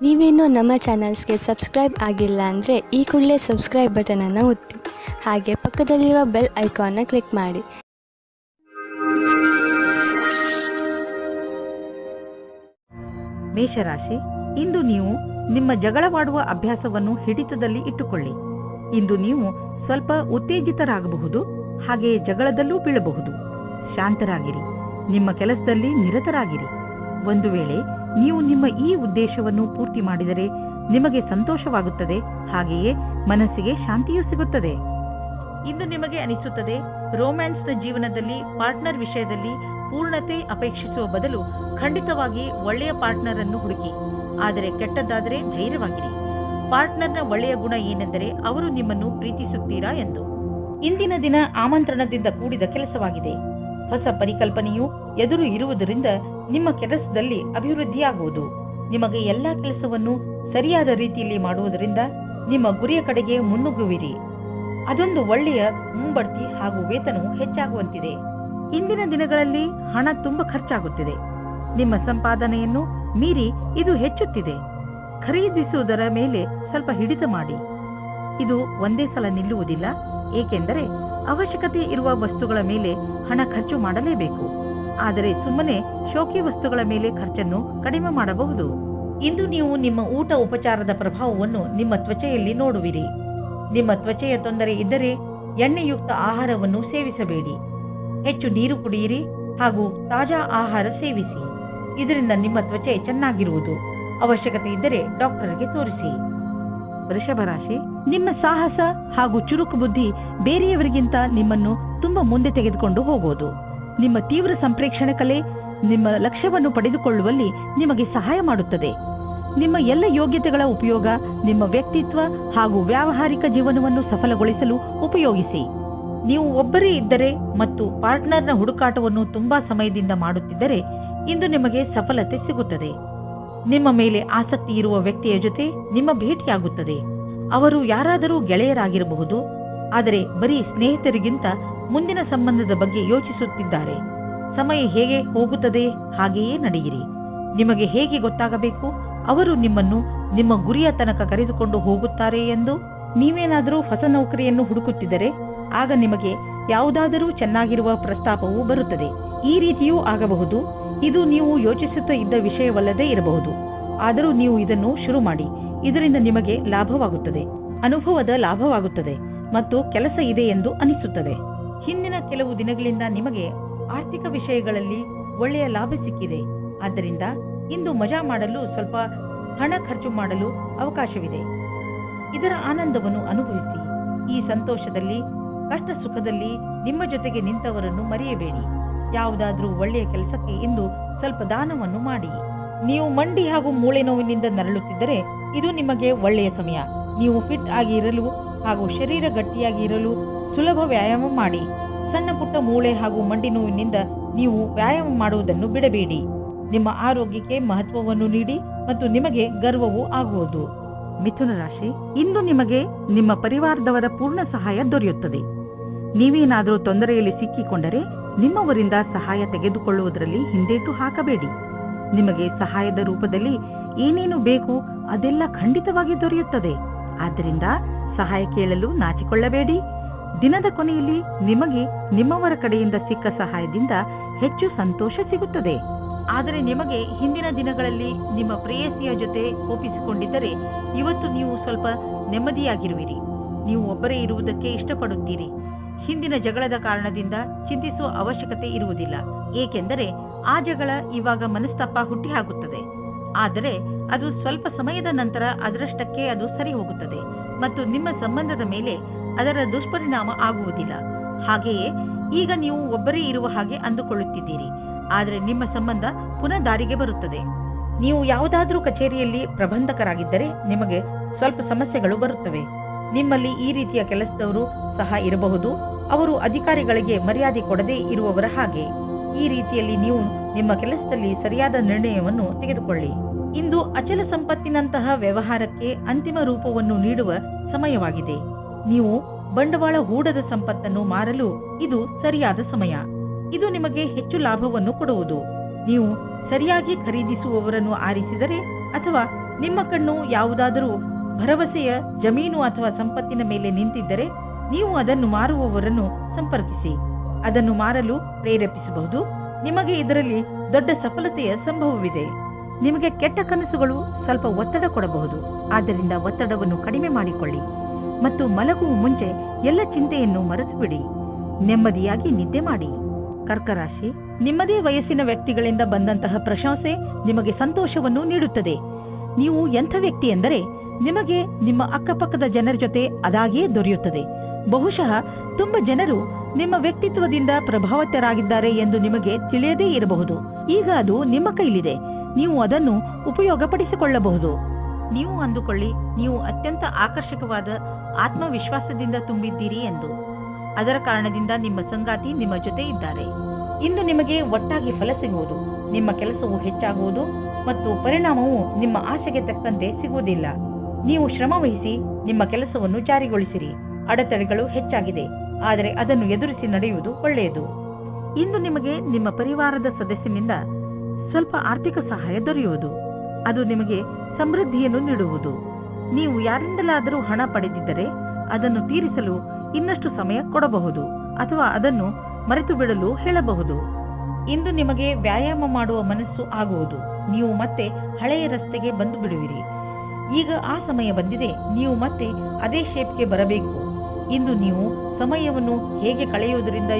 ನೀವೇನೂ ನಮ್ಮ ಚಾನಲ್ಸ್ಗೆ ಸಬ್ಸ್ಕ್ರೈಬ್ ಆಗಿಲ್ಲ ಅಂದರೆ ಈ ಕೂಡಲೇ ಸಬ್ಸ್ಕ್ರೈಬ್ ಬಟನನ್ನು ಒತ್ತಿ ಹಾಗೆ ಪಕ್ಕದಲ್ಲಿರುವ ಬೆಲ್ ಐಕಾನ್ನ ಕ್ಲಿಕ್ ಮಾಡಿ. ಮೇಷರಾಶಿ, ಇಂದು ನೀವು ನಿಮ್ಮ ಜಗಳವಾಡುವ ಅಭ್ಯಾಸವನ್ನು ಹಿಡಿತದಲ್ಲಿ ಇಟ್ಟುಕೊಳ್ಳಿ. ಇಂದು ನೀವು ಸ್ವಲ್ಪ ಉತ್ತೇಜಿತರಾಗಬಹುದು, ಹಾಗೆಯೇ ಜಗಳದಲ್ಲೂ ಬೀಳಬಹುದು. ಶಾಂತರಾಗಿರಿ, ನಿಮ್ಮ ಕೆಲಸದಲ್ಲಿ ನಿರತರಾಗಿರಿ. ಒಂದು ವೇಳೆ ನೀವು ನಿಮ್ಮ ಈ ಉದ್ದೇಶವನ್ನು ಪೂರ್ತಿ ಮಾಡಿದರೆ ನಿಮಗೆ ಸಂತೋಷವಾಗುತ್ತದೆ, ಹಾಗೆಯೇ ಮನಸ್ಸಿಗೆ ಶಾಂತಿಯೂ ಸಿಗುತ್ತದೆ. ಇಂದು ನಿಮಗೆ ಅನಿಸುತ್ತದೆ, ರೋಮ್ಯಾನ್ಸ್ನ ಜೀವನದಲ್ಲಿ ಪಾರ್ಟ್ನರ್ ವಿಷಯದಲ್ಲಿ ಪೂರ್ಣತೆ ಅಪೇಕ್ಷಿಸುವ ಬದಲು ಖಂಡಿತವಾಗಿ ಒಳ್ಳೆಯ ಪಾರ್ಟ್ನರ್ ಅನ್ನು ಹುಡುಕಿ. ಆದರೆ ಕೆಟ್ಟದ್ದಾದರೆ ಧೈರ್ಯವಾಗಿರಿ. ಪಾರ್ಟ್ನರ್ನ ಒಳ್ಳೆಯ ಗುಣ ಏನೆಂದರೆ ಅವರು ನಿಮ್ಮನ್ನು ಪ್ರೀತಿಸುತ್ತೀರಾ ಎಂದು. ಇಂದಿನ ದಿನ ಆಮಂತ್ರಣದಿಂದ ಕೂಡಿದ ಕೆಲಸವಾಗಿದೆ. ಹೊಸ ಪರಿಕಲ್ಪನೆಯು ಎದುರು ಇರುವುದರಿಂದ ನಿಮ್ಮ ಕೆಲಸದಲ್ಲಿ ಅಭಿವೃದ್ಧಿಯಾಗುವುದು. ನಿಮಗೆ ಎಲ್ಲಾ ಕೆಲಸವನ್ನು ಸರಿಯಾದ ರೀತಿಯಲ್ಲಿ ಮಾಡುವುದರಿಂದ ನಿಮ್ಮ ಗುರಿಯ ಕಡೆಗೆ ಮುನ್ನುಗ್ಗುವಿರಿ. ಅದೊಂದು ಒಳ್ಳೆಯ ಮುಂಬಡ್ತಿ ಹಾಗೂ ವೇತನವು ಹೆಚ್ಚಾಗುವಂತಿದೆ. ಇಂದಿನ ದಿನಗಳಲ್ಲಿ ಹಣ ತುಂಬಾ ಖರ್ಚಾಗುತ್ತಿದೆ. ನಿಮ್ಮ ಸಂಪಾದನೆಯನ್ನು ಮೀರಿ ಇದು ಹೆಚ್ಚುತ್ತಿದೆ. ಖರೀದಿಸುವುದರ ಮೇಲೆ ಸ್ವಲ್ಪ ಹಿಡಿತ ಮಾಡಿ. ಇದು ಒಂದೇ ಸಲ ನಿಲ್ಲುವುದಿಲ್ಲ, ಏಕೆಂದರೆ ಅವಶ್ಯಕತೆ ಇರುವ ವಸ್ತುಗಳ ಮೇಲೆ ಹಣ ಖರ್ಚು ಮಾಡಲೇಬೇಕು. ಆದರೆ ಸುಮ್ಮನೆ ಶೋಕಿ ವಸ್ತುಗಳ ಮೇಲೆ ಖರ್ಚನ್ನು ಕಡಿಮೆ ಮಾಡಬಹುದು. ಇಂದು ನೀವು ನಿಮ್ಮ ಊಟ ಉಪಚಾರದ ಪ್ರಭಾವವನ್ನು ನಿಮ್ಮ ತ್ವಚೆಯಲ್ಲಿ ನೋಡುವಿರಿ. ನಿಮ್ಮ ತ್ವಚೆಯ ತೊಂದರೆ ಇದ್ದರೆ ಎಣ್ಣೆಯುಕ್ತ ಆಹಾರವನ್ನು ಸೇವಿಸಬೇಡಿ. ಹೆಚ್ಚು ನೀರು ಕುಡಿಯಿರಿ ಹಾಗೂ ತಾಜಾ ಆಹಾರ ಸೇವಿಸಿ. ಇದರಿಂದ ನಿಮ್ಮ ತ್ವಚೆ ಚೆನ್ನಾಗಿರುವುದು. ಅವಶ್ಯಕತೆ ಇದ್ದರೆ ಡಾಕ್ಟರ್ಗೆ ತೋರಿಸಿ. ವೃಷಭ ರಾಶಿ, ನಿಮ್ಮ ಸಾಹಸ ಹಾಗೂ ಚುರುಕು ಬುದ್ಧಿ ಬೇರೆಯವರಿಗಿಂತ ನಿಮ್ಮನ್ನು ತುಂಬಾ ಮುಂದೆ ತೆಗೆದುಕೊಂಡು ಹೋಗುವುದು. ನಿಮ್ಮ ತೀವ್ರ ಸಂಪ್ರೇಕ್ಷಣೆ ಕಲೆ ನಿಮ್ಮ ಲಕ್ಷ್ಯವನ್ನು ಪಡೆದುಕೊಳ್ಳುವಲ್ಲಿ ನಿಮಗೆ ಸಹಾಯ ಮಾಡುತ್ತದೆ. ನಿಮ್ಮ ಎಲ್ಲ ಯೋಗ್ಯತೆಗಳ ಉಪಯೋಗ ನಿಮ್ಮ ವ್ಯಕ್ತಿತ್ವ ಹಾಗೂ ವ್ಯಾವಹಾರಿಕ ಜೀವನವನ್ನು ಸಫಲಗೊಳಿಸಲು ಉಪಯೋಗಿಸಿ. ನೀವು ಒಬ್ಬರೇ ಇದ್ದರೆ ಮತ್ತು ಪಾರ್ಟ್ನರ್ನ ಹುಡುಕಾಟವನ್ನು ತುಂಬಾ ಸಮಯದಿಂದ ಮಾಡುತ್ತಿದ್ದರೆ ಇಂದು ನಿಮಗೆ ಸಫಲತೆ ಸಿಗುತ್ತದೆ. ನಿಮ್ಮ ಮೇಲೆ ಆಸಕ್ತಿ ಇರುವ ವ್ಯಕ್ತಿಯ ಜೊತೆ ನಿಮ್ಮ ಭೇಟಿಯಾಗುತ್ತದೆ. ಅವರು ಯಾರಾದರೂ ಗೆಳೆಯರಾಗಿರಬಹುದು, ಆದರೆ ಬರೀ ಸ್ನೇಹಿತರಿಗಿಂತ ಮುಂದಿನ ಸಂಬಂಧದ ಬಗ್ಗೆ ಯೋಚಿಸುತ್ತಿದ್ದಾರೆ. ಸಮಯ ಹೇಗೆ ಹೋಗುತ್ತದೆ ಹಾಗೆಯೇ ನಡೆಯಿರಿ. ನಿಮಗೆ ಹೇಗೆ ಗೊತ್ತಾಗಬೇಕು ಅವರು ನಿಮ್ಮನ್ನು ನಿಮ್ಮ ಗುರಿಯ ತನಕ ಕರೆದುಕೊಂಡು ಹೋಗುತ್ತಾರೆ ಎಂದು. ನೀವೇನಾದರೂ ಹೊಸ ನೌಕರಿಯನ್ನು ಹುಡುಕುತ್ತಿದ್ದರೆ ಆಗ ನಿಮಗೆ ಯಾವುದಾದರೂ ಚೆನ್ನಾಗಿರುವ ಪ್ರಸ್ತಾಪವು ಬರುತ್ತದೆ. ಈ ರೀತಿಯೂ ಆಗಬಹುದು. ಇದು ನೀವು ಯೋಚಿಸುತ್ತಾ ಇದ್ದ ವಿಷಯವಲ್ಲದೇ ಇರಬಹುದು, ಆದರೂ ನೀವು ಇದನ್ನು ಶುರು ಮಾಡಿ. ಇದರಿಂದ ನಿಮಗೆ ಲಾಭವಾಗುತ್ತದೆ, ಅನುಭವದ ಲಾಭವಾಗುತ್ತದೆ ಮತ್ತು ಕೆಲಸ ಇದೆ ಎಂದು ಅನಿಸುತ್ತದೆ. ಹಿಂದಿನ ಕೆಲವು ದಿನಗಳಿಂದ ನಿಮಗೆ ಆರ್ಥಿಕ ವಿಷಯಗಳಲ್ಲಿ ಒಳ್ಳೆಯ ಲಾಭ ಸಿಕ್ಕಿದೆ. ಆದ್ದರಿಂದ ಇಂದು ಮಜಾ ಮಾಡಲು ಸ್ವಲ್ಪ ಹಣ ಖರ್ಚು ಮಾಡಲು ಅವಕಾಶವಿದೆ. ಇದರ ಆನಂದವನ್ನು ಅನುಭವಿಸಿ. ಈ ಸಂತೋಷದಲ್ಲಿ ಕಷ್ಟ ಸುಖದಲ್ಲಿ ನಿಮ್ಮ ಜೊತೆಗೆ ನಿಂತವರನ್ನು ಮರೆಯಬೇಡಿ. ಯಾವುದಾದ್ರೂ ಒಳ್ಳೆಯ ಕೆಲಸಕ್ಕೆ ಇಂದು ಸ್ವಲ್ಪ ದಾನವನ್ನು ಮಾಡಿ. ನೀವು ಮಂಡಿ ಹಾಗೂ ಮೂಳೆ ನೋವಿನಿಂದ ನರಳುತ್ತಿದ್ದರೆ ಇದು ನಿಮಗೆ ಒಳ್ಳೆಯ ಸಮಯ. ನೀವು ಫಿಟ್ ಆಗಿ ಇರಲು ಹಾಗೂ ಶರೀರ ಗಟ್ಟಿಯಾಗಿ ಇರಲು ಸುಲಭ ವ್ಯಾಯಾಮ ಮಾಡಿ. ಸಣ್ಣ ಪುಟ್ಟ ಮೂಳೆ ಹಾಗೂ ಮಂಡಿ ನೋವಿನಿಂದ ನೀವು ವ್ಯಾಯಾಮ ಮಾಡುವುದನ್ನು ಬಿಡಬೇಡಿ. ನಿಮ್ಮ ಆರೋಗ್ಯಕ್ಕೆ ಮಹತ್ವವನ್ನು ನೀಡಿ ಮತ್ತು ನಿಮಗೆ ಗರ್ವವೂ ಆಗುವುದು. ಮಿಥುನ ರಾಶಿ, ಇಂದು ನಿಮಗೆ ನಿಮ್ಮ ಪರಿವಾರದವರ ಪೂರ್ಣ ಸಹಾಯ ದೊರೆಯುತ್ತದೆ. ನೀವೇನಾದರೂ ತೊಂದರೆಯಲ್ಲಿ ಸಿಕ್ಕಿಕೊಂಡರೆ ನಿಮ್ಮವರಿಂದ ಸಹಾಯ ತೆಗೆದುಕೊಳ್ಳುವುದರಲ್ಲಿ ಹಿಂದೇಟು ಹಾಕಬೇಡಿ. ನಿಮಗೆ ಸಹಾಯದ ರೂಪದಲ್ಲಿ ಏನೇನು ಬೇಕು ಅದೆಲ್ಲ ಖಂಡಿತವಾಗಿ ದೊರೆಯುತ್ತದೆ. ಆದ್ದರಿಂದ ಸಹಾಯ ಕೇಳಲು ನಾಚಿಕೊಳ್ಳಬೇಡಿ. ದಿನದ ಕೊನೆಯಲ್ಲಿ ನಿಮಗೆ ನಿಮ್ಮವರ ಕಡೆಯಿಂದ ಸಿಕ್ಕ ಸಹಾಯದಿಂದ ಹೆಚ್ಚು ಸಂತೋಷ ಸಿಗುತ್ತದೆ. ಆದರೆ ನಿಮಗೆ ಹಿಂದಿನ ದಿನಗಳಲ್ಲಿ ನಿಮ್ಮ ಪ್ರೇಯಸಿಯ ಜೊತೆ ಕೋಪಿಸಿಕೊಂಡಿದ್ದರೆ ಇವತ್ತು ನೀವು ಸ್ವಲ್ಪ ನೆಮ್ಮದಿಯಾಗಿರುವಿರಿ. ನೀವು ಒಬ್ಬರೇ ಇರುವುದಕ್ಕೆ ಇಷ್ಟಪಡುತ್ತೀರಿ. ಹಿಂದಿನ ಜಗಳದ ಕಾರಣದಿಂದ ಚಿಂತಿಸುವ ಅವಶ್ಯಕತೆ ಇರುವುದಿಲ್ಲ, ಏಕೆಂದರೆ ಆ ಜಗಳ ಇವಾಗ ಮನಸ್ತಾಪ ಹುಟ್ಟಿಹಾಕುತ್ತದೆ. ಆದರೆ ಅದು ಸ್ವಲ್ಪ ಸಮಯದ ನಂತರ ಅದರಷ್ಟಕ್ಕೆ ಅದು ಸರಿ ಹೋಗುತ್ತದೆ ಮತ್ತು ನಿಮ್ಮ ಸಂಬಂಧದ ಮೇಲೆ ಅದರ ದುಷ್ಪರಿಣಾಮ ಆಗುವುದಿಲ್ಲ. ಹಾಗೆಯೇ ಈಗ ನೀವು ಒಬ್ಬರೇ ಇರುವ ಹಾಗೆ ಅಂದುಕೊಳ್ಳುತ್ತಿದ್ದೀರಿ, ಆದರೆ ನಿಮ್ಮ ಸಂಬಂಧ ಪುನಃ ದಾರಿಗೆ ಬರುತ್ತದೆ. ನೀವು ಯಾವುದಾದ್ರೂ ಕಚೇರಿಯಲ್ಲಿ ಪ್ರಬಂಧಕರಾಗಿದ್ದರೆ ನಿಮಗೆ ಸ್ವಲ್ಪ ಸಮಸ್ಯೆಗಳು ಬರುತ್ತವೆ. ನಿಮ್ಮಲ್ಲಿ ಈ ರೀತಿಯ ಕೆಲಸದವರು ಸಹ ಇರಬಹುದು. ಅವರು ಅಧಿಕಾರಿಗಳಿಗೆ ಮರ್ಯಾದೆ ಕೊಡದೇ ಇರುವವರ ಹಾಗೆ. ಈ ರೀತಿಯಲ್ಲಿ ನೀವು ನಿಮ್ಮ ಕೆಲಸದಲ್ಲಿ ಸರಿಯಾದ ನಿರ್ಣಯವನ್ನು ತೆಗೆದುಕೊಳ್ಳಿ. ಇಂದು ಅಚಲ ಸಂಪತ್ತಿನಂತಹ ವ್ಯವಹಾರಕ್ಕೆ ಅಂತಿಮ ರೂಪವನ್ನು ನೀಡುವ ಸಮಯವಾಗಿದೆ. ನೀವು ಬಂಡವಾಳ ಹೂಡದ ಸಂಪತ್ತನ್ನು ಮಾರಲು ಇದು ಸರಿಯಾದ ಸಮಯ. ಇದು ನಿಮಗೆ ಹೆಚ್ಚು ಲಾಭವನ್ನು ಕೊಡುವುದು. ನೀವು ಸರಿಯಾಗಿ ಖರೀದಿಸುವವರನ್ನು ಆರಿಸಿದರೆ ಅಥವಾ ನಿಮ್ಮ ಕಣ್ಣು ಯಾವುದಾದರೂ ಭರವಸೆಯ ಜಮೀನು ಅಥವಾ ಸಂಪತ್ತಿನ ಮೇಲೆ ನಿಂತಿದ್ದರೆ ನೀವು ಅದನ್ನು ಮಾರುವವರನ್ನು ಸಂಪರ್ಕಿಸಿ. ಅದನ್ನು ಮಾರಲು ಪ್ರೇರೇಪಿಸಬಹುದು. ನಿಮಗೆ ಇದರಲ್ಲಿ ದೊಡ್ಡ ಸಫಲತೆಯ ಸಂಭವವಿದೆ. ನಿಮಗೆ ಕೆಟ್ಟ ಕನಸುಗಳು ಸ್ವಲ್ಪ ಒತ್ತಡ ಕೊಡಬಹುದು. ಆದ್ದರಿಂದ ಒತ್ತಡವನ್ನು ಕಡಿಮೆ ಮಾಡಿಕೊಳ್ಳಿ ಮತ್ತು ಮಲಗುವ ಮುಂಚೆ ಎಲ್ಲ ಚಿಂತೆಯನ್ನು ಮರೆತುಬಿಡಿ. ನೆಮ್ಮದಿಯಾಗಿ ನಿದ್ದೆ ಮಾಡಿ. ಕರ್ಕ ರಾಶಿ, ನಿಮ್ಮದೇ ವಯಸ್ಸಿನ ವ್ಯಕ್ತಿಗಳಿಂದ ಬಂದಂತಹ ಪ್ರಶಂಸೆ ನಿಮಗೆ ಸಂತೋಷವನ್ನು ನೀಡುತ್ತದೆ. ನೀವು ಎಂಥ ವ್ಯಕ್ತಿ ಎಂದರೆ ನಿಮಗೆ ನಿಮ್ಮ ಅಕ್ಕಪಕ್ಕದ ಜನರ ಜೊತೆ ಅದಾಗಿಯೇ ದೊರೆಯುತ್ತದೆ. ಬಹುಶಃ ತುಂಬ ಜನರು ನಿಮ್ಮ ವ್ಯಕ್ತಿತ್ವದಿಂದ ಪ್ರಭಾವಿತರಾಗಿದ್ದಾರೆ ಎಂದು ನಿಮಗೆ ತಿಳಿಯದೇ ಇರಬಹುದು. ಈಗ ಅದು ನಿಮ್ಮ ಕೈಲಿದೆ. ನೀವು ಅದನ್ನು ಉಪಯೋಗಪಡಿಸಿಕೊಳ್ಳಬಹುದು. ನೀವು ಅಂದುಕೊಳ್ಳಿ, ನೀವು ಅತ್ಯಂತ ಆಕರ್ಷಕವಾದ ಆತ್ಮವಿಶ್ವಾಸದಿಂದ ತುಂಬಿದ್ದೀರಿ ಎಂದು. ಅದರ ಕಾರಣದಿಂದ ನಿಮ್ಮ ಸಂಗಾತಿ ನಿಮ್ಮ ಜೊತೆ ಇದ್ದಾರೆ. ಇಂದು ನಿಮಗೆ ಒಟ್ಟಾಗಿ ಫಲ ಸಿಗುವುದು. ನಿಮ್ಮ ಕೆಲಸವು ಹೆಚ್ಚಾಗುವುದು ಮತ್ತು ಪರಿಣಾಮವು ನಿಮ್ಮ ಆಸೆಗೆ ತಕ್ಕಂತೆ ಸಿಗುವುದಿಲ್ಲ. ನೀವು ಶ್ರಮವಹಿಸಿ ನಿಮ್ಮ ಕೆಲಸವನ್ನು ಜಾರಿಗೊಳಿಸಿರಿ. ಅಡೆತಡೆಗಳು ಹೆಚ್ಚಾಗಿದೆ, ಆದರೆ ಅದನ್ನು ಎದುರಿಸಿ ನಡೆಯುವುದು ಒಳ್ಳೆಯದು. ಇಂದು ನಿಮಗೆ ನಿಮ್ಮ ಪರಿವಾರದ ಸದಸ್ಯನಿಂದ ಸ್ವಲ್ಪ ಆರ್ಥಿಕ ಸಹಾಯ ದೊರೆಯುವುದು. ಅದು ನಿಮಗೆ ಸಮೃದ್ಧಿಯನ್ನು ನೀಡುವುದು. ನೀವು ಯಾರಿಂದಲಾದರೂ ಹಣ ಪಡೆದಿದ್ದರೆ ಅದನ್ನು ತೀರಿಸಲು ಇನ್ನಷ್ಟು ಸಮಯ ಕೊಡಬಹುದು ಅಥವಾ ಅದನ್ನು ಮರೆತು ಬಿಡಲು ಹೇಳಬಹುದು. ಇಂದು ನಿಮಗೆ ವ್ಯಾಯಾಮ ಮಾಡುವ ಮನಸ್ಸು ಆಗುವುದು. ನೀವು ಮತ್ತೆ ಹಳೆಯ ರಸ್ತೆಗೆ ಬಂದು ಬಿಡುವಿರಿ. ಈಗ ಆ ಸಮಯ ಬಂದಿದೆ. ನೀವು ಮತ್ತೆ ಅದೇ ಶೇಪ್ಗೆ ಬರಬೇಕು. ಇಂದು ನೀವು ಸಮಯವನ್ನು ಹೇಗೆ ಕಳೆಯುವುದರಿಂದ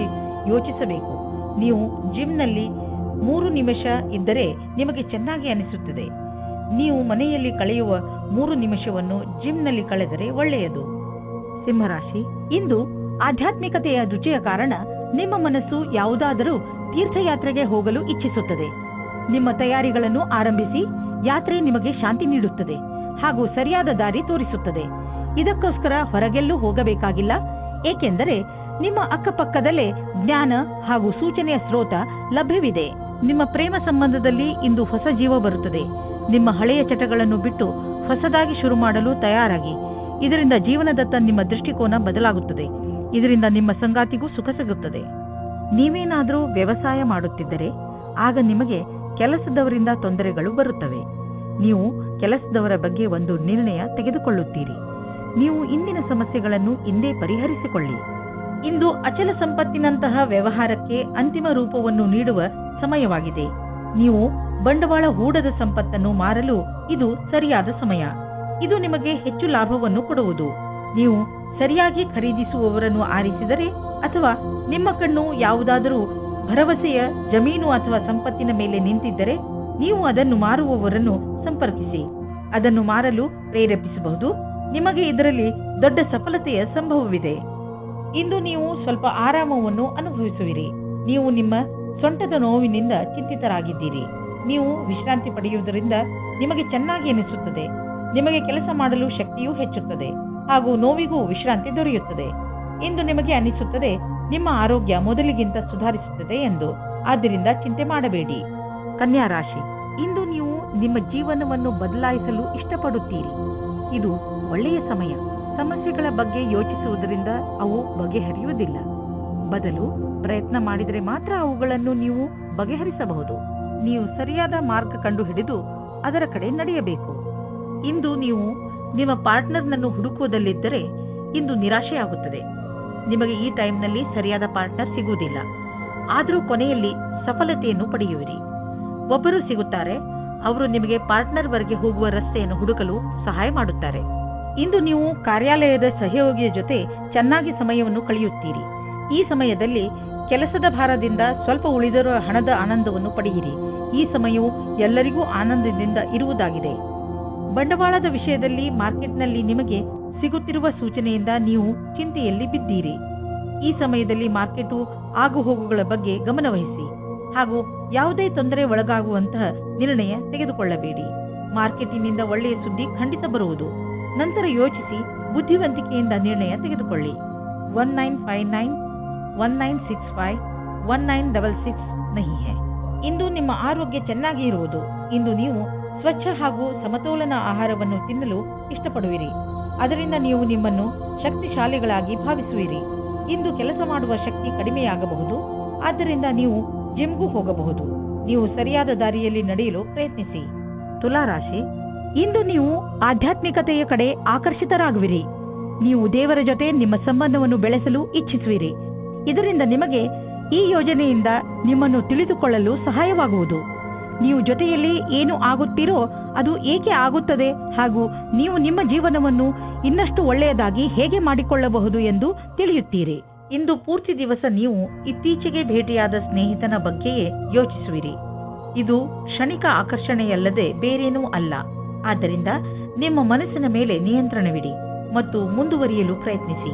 ಯೋಚಿಸಬೇಕು. ನೀವು ಜಿಮ್ನಲ್ಲಿ 3 ನಿಮಿಷ ಇದ್ದರೆ ನಿಮಗೆ ಚೆನ್ನಾಗಿ ಅನಿಸುತ್ತದೆ. ನೀವು ಮನೆಯಲ್ಲಿ ಕಳೆಯುವ 3 ನಿಮಿಷವನ್ನು ಜಿಮ್ನಲ್ಲಿ ಕಳೆದರೆ ಒಳ್ಳೆಯದು. ಸಿಂಹರಾಶಿ, ಇಂದು ಆಧ್ಯಾತ್ಮಿಕತೆಯ ರುಚಿಯ ಕಾರಣ ನಿಮ್ಮ ಮನಸ್ಸು ಯಾವುದಾದರೂ ತೀರ್ಥಯಾತ್ರೆಗೆ ಹೋಗಲು ಇಚ್ಛಿಸುತ್ತದೆ. ನಿಮ್ಮ ತಯಾರಿಗಳನ್ನು ಆರಂಭಿಸಿ. ಯಾತ್ರೆ ನಿಮಗೆ ಶಾಂತಿ ನೀಡುತ್ತದೆ ಹಾಗೂ ಸರಿಯಾದ ದಾರಿ ತೋರಿಸುತ್ತದೆ. ಇದಕ್ಕೋಸ್ಕರ ಹೊರಗೆಲ್ಲೂ ಹೋಗಬೇಕಾಗಿಲ್ಲ, ಏಕೆಂದರೆ ನಿಮ್ಮ ಅಕ್ಕಪಕ್ಕದಲ್ಲೇ ಜ್ಞಾನ ಹಾಗೂ ಸೂಚನೆಯ ಸ್ರೋತ ಲಭ್ಯವಿದೆ. ನಿಮ್ಮ ಪ್ರೇಮ ಸಂಬಂಧದಲ್ಲಿ ಇಂದು ಹೊಸ ಜೀವ ಬರುತ್ತದೆ. ನಿಮ್ಮ ಹಳೆಯ ಚಟಗಳನ್ನು ಬಿಟ್ಟು ಹೊಸದಾಗಿ ಶುರು ಮಾಡಲು ತಯಾರಾಗಿ. ಇದರಿಂದ ಜೀವನದತ್ತ ನಿಮ್ಮ ದೃಷ್ಟಿಕೋನ ಬದಲಾಗುತ್ತದೆ. ಇದರಿಂದ ನಿಮ್ಮ ಸಂಗಾತಿಗೂ ಸುಖ ಸಿಗುತ್ತದೆ. ನೀವೇನಾದರೂ ವ್ಯವಸಾಯ ಮಾಡುತ್ತಿದ್ದರೆ ಆಗ ನಿಮಗೆ ಕೆಲಸದವರಿಂದ ತೊಂದರೆಗಳು ಬರುತ್ತವೆ. ನೀವು ಕೆಲಸದವರ ಬಗ್ಗೆ ಒಂದು ನಿರ್ಣಯ ತೆಗೆದುಕೊಳ್ಳುತ್ತೀರಿ. ನೀವು ಇಂದಿನ ಸಮಸ್ಯೆಗಳನ್ನು ಇಂದೇ ಪರಿಹರಿಸಿಕೊಳ್ಳಿ. ಇಂದು ಅಚಲ ಸಂಪತ್ತಿನಂತಹ ವ್ಯವಹಾರಕ್ಕೆ ಅಂತಿಮ ರೂಪವನ್ನು ನೀಡುವ ಸಮಯವಾಗಿದೆ. ನೀವು ಬಂಡವಾಳ ಹೂಡದ ಸಂಪತ್ತನ್ನು ಮಾರಲು ಇದು ಸರಿಯಾದ ಸಮಯ. ಇದು ನಿಮಗೆ ಹೆಚ್ಚು ಲಾಭವನ್ನು ಕೊಡುವುದು. ನೀವು ಸರಿಯಾಗಿ ಖರೀದಿಸುವವರನ್ನು ಆರಿಸಿದರೆ ಅಥವಾ ನಿಮ್ಮ ಕಣ್ಣು ಯಾವುದಾದರೂ ಭರವಸೆಯ ಜಮೀನು ಅಥವಾ ಸಂಪತ್ತಿನ ಮೇಲೆ ನಿಂತಿದ್ದರೆ ನೀವು ಅದನ್ನು ಮಾರುವವರನ್ನು ಸಂಪರ್ಕಿಸಿ. ಅದನ್ನು ಮಾರಲು ಪ್ರೇರೇಪಿಸಬಹುದು. ನಿಮಗೆ ಇದರಲ್ಲಿ ದೊಡ್ಡ ಸಫಲತೆಯ ಸಂಭವವಿದೆ. ಇಂದು ನೀವು ಸ್ವಲ್ಪ ಆರಾಮವನ್ನು ಅನುಭವಿಸುವಿರಿ. ನೀವು ನಿಮ್ಮ ಸೊಂಟದ ನೋವಿನಿಂದ ಚಿಂತಿತರಾಗಿದ್ದೀರಿ. ನೀವು ವಿಶ್ರಾಂತಿ ಪಡೆಯುವುದರಿಂದ ನಿಮಗೆ ಚೆನ್ನಾಗಿ ಅನಿಸುತ್ತದೆ. ನಿಮಗೆ ಕೆಲಸ ಮಾಡಲು ಶಕ್ತಿಯೂ ಹೆಚ್ಚುತ್ತದೆ ಹಾಗೂ ನೋವಿಗೂ ವಿಶ್ರಾಂತಿ ದೊರೆಯುತ್ತದೆ. ಇಂದು ನಿಮಗೆ ಅನಿಸುತ್ತದೆ ನಿಮ್ಮ ಆರೋಗ್ಯ ಮೊದಲಿಗಿಂತ ಸುಧಾರಿಸುತ್ತದೆ ಎಂದು. ಆದ್ದರಿಂದ ಚಿಂತೆ ಮಾಡಬೇಡಿ. ಕನ್ಯಾ ರಾಶಿ, ಇಂದು ನೀವು ನಿಮ್ಮ ಜೀವನವನ್ನು ಬದಲಾಯಿಸಲು ಇಷ್ಟಪಡುತ್ತೀರಿ. ಇದು ಒಳ್ಳೆಯ ಸಮಯ. ಸಮಸ್ಯೆಗಳ ಬಗ್ಗೆ ಯೋಚಿಸುವುದರಿಂದ ಅವು ಬಗೆಹರಿಯುವುದಿಲ್ಲ. ಬದಲು ಪ್ರಯತ್ನ ಮಾಡಿದರೆ ಮಾತ್ರ ಅವುಗಳನ್ನು ನೀವು ಬಗೆಹರಿಸಬಹುದು. ನೀವು ಸರಿಯಾದ ಮಾರ್ಗ ಕಂಡುಹಿಡಿದು ಅದರ ಕಡೆ ನಡೆಯಬೇಕು. ಇಂದು ನೀವು ನಿಮ್ಮ ಪಾರ್ಟ್ನರ್ನನ್ನು ಹುಡುಕುವುದಲ್ಲಿದ್ದರೆ ಇಂದು ನಿರಾಶೆಯಾಗುತ್ತದೆ. ನಿಮಗೆ ಈ ಟೈಮ್ನಲ್ಲಿ ಸರಿಯಾದ ಪಾರ್ಟ್ನರ್ ಸಿಗುವುದಿಲ್ಲ. ಆದರೂ ಕೊನೆಯಲ್ಲಿ ಸಫಲತೆಯನ್ನು ಪಡೆಯುವಿರಿ. ಒಬ್ಬರು ಸಿಗುತ್ತಾರೆ. ಅವರು ನಿಮಗೆ ಪಾರ್ಟ್ನರ್ವರೆಗೆ ಹೋಗುವ ರಸ್ತೆಯನ್ನು ಹುಡುಕಲು ಸಹಾಯ ಮಾಡುತ್ತಾರೆ. ಇಂದು ನೀವು ಕಾರ್ಯಾಲಯದ ಸಹಯೋಗಿಯ ಜೊತೆ ಚೆನ್ನಾಗಿ ಸಮಯವನ್ನು ಕಳೆಯುತ್ತೀರಿ. ಈ ಸಮಯದಲ್ಲಿ ಕೆಲಸದ ಭಾರದಿಂದ ಸ್ವಲ್ಪ ಉಳಿದಿರುವ ಹಣದ ಆನಂದವನ್ನು ಪಡೆಯಿರಿ. ಈ ಸಮಯವು ಎಲ್ಲರಿಗೂ ಆನಂದದಿಂದ ಇರುವುದಾಗಿದೆ. ಬಂಡವಾಳದ ವಿಷಯದಲ್ಲಿ ಮಾರ್ಕೆಟ್ನಲ್ಲಿ ನಿಮಗೆ ಸಿಗುತ್ತಿರುವ ಸೂಚನೆಯಿಂದ ನೀವು ಚಿಂತೆಯಲ್ಲಿ ಬಿದ್ದೀರಿ. ಈ ಸಮಯದಲ್ಲಿ ಮಾರ್ಕೆಟು ಆಗುಹೋಗುಗಳ ಬಗ್ಗೆ ಗಮನವಹಿಸಿ ಹಾಗೂ ಯಾವುದೇ ತೊಂದರೆ ಒಳಗಾಗುವಂತಹ ನಿರ್ಣಯ ತೆಗೆದುಕೊಳ್ಳಬೇಡಿ. ಮಾರ್ಕೆಟಿನಿಂದ ಒಳ್ಳೆಯ ಸುದ್ದಿ ಖಂಡಿತ ಬರುವುದು. ನಂತರ ಯೋಚಿಸಿ ಬುದ್ಧಿವಂತಿಕೆಯಿಂದ ನಿರ್ಣಯ ತೆಗೆದುಕೊಳ್ಳಿ. 1959 1965 1966 नहीं है. ಇಂದು ನಿಮ್ಮ ಆರೋಗ್ಯ ಚೆನ್ನಾಗಿ ಇರುವುದು. ಇಂದು ನೀವು ಸ್ವಚ್ಛ ಹಾಗೂ ಸಮತೋಲನ ಆಹಾರವನ್ನು ತಿನ್ನಲು ಇಷ್ಟಪಡುವಿರಿ. ಅದರಿಂದ ನೀವು ನಿಮ್ಮನ್ನು ಶಕ್ತಿಶಾಲಿಗಳಾಗಿ ಭಾವಿಸುವಿರಿ. ಇಂದು ಕೆಲಸ ಮಾಡುವ ಶಕ್ತಿ ಕಡಿಮೆಯಾಗಬಹುದು. ಆದ್ದರಿಂದ ನೀವು ಜಿಮ್ಗೂ ಹೋಗಬಹುದು. ನೀವು ಸರಿಯಾದ ದಾರಿಯಲ್ಲಿ ನಡೆಯಲು ಪ್ರಯತ್ನಿಸಿ. ತುಲಾ ರಾಶಿ, ಇಂದು ನೀವು ಆಧ್ಯಾತ್ಮಿಕತೆಯ ಕಡೆ ಆಕರ್ಷಿತರಾಗುವಿರಿ. ನೀವು ದೇವರ ಜೊತೆ ನಿಮ್ಮ ಸಂಬಂಧವನ್ನು ಬೆಳೆಸಲು ಇಚ್ಛಿಸುವಿರಿ. ಇದರಿಂದ ನಿಮಗೆ ಈ ಯೋಜನೆಯಿಂದ ನಿಮ್ಮನ್ನು ತಿಳಿದುಕೊಳ್ಳಲು ಸಹಾಯವಾಗುವುದು. ನೀವು ಜೊತೆಯಲ್ಲಿ ಏನು ಆಗುತ್ತೀರೋ ಅದು ಏಕೆ ಆಗುತ್ತದೆ ಹಾಗೂ ನೀವು ನಿಮ್ಮ ಜೀವನವನ್ನು ಇನ್ನಷ್ಟು ಒಳ್ಳೆಯದಾಗಿ ಹೇಗೆ ಮಾಡಿಕೊಳ್ಳಬಹುದು ಎಂದು ತಿಳಿಯುತ್ತೀರಿ. ಇಂದು ಪೂರ್ತಿ ದಿವಸ ನೀವು ಇತ್ತೀಚೆಗೆ ಭೇಟಿಯಾದ ಸ್ನೇಹಿತನ ಬಗ್ಗೆಯೇ ಯೋಚಿಸುವಿರಿ. ಇದು ಕ್ಷಣಿಕ ಆಕರ್ಷಣೆಯಲ್ಲದೆ ಬೇರೇನೂ ಅಲ್ಲ. ಆದ್ದರಿಂದ ನಿಮ್ಮ ಮನಸ್ಸಿನ ಮೇಲೆ ನಿಯಂತ್ರಣವಿಡಿ ಮತ್ತು ಮುಂದುವರಿಯಲು ಪ್ರಯತ್ನಿಸಿ.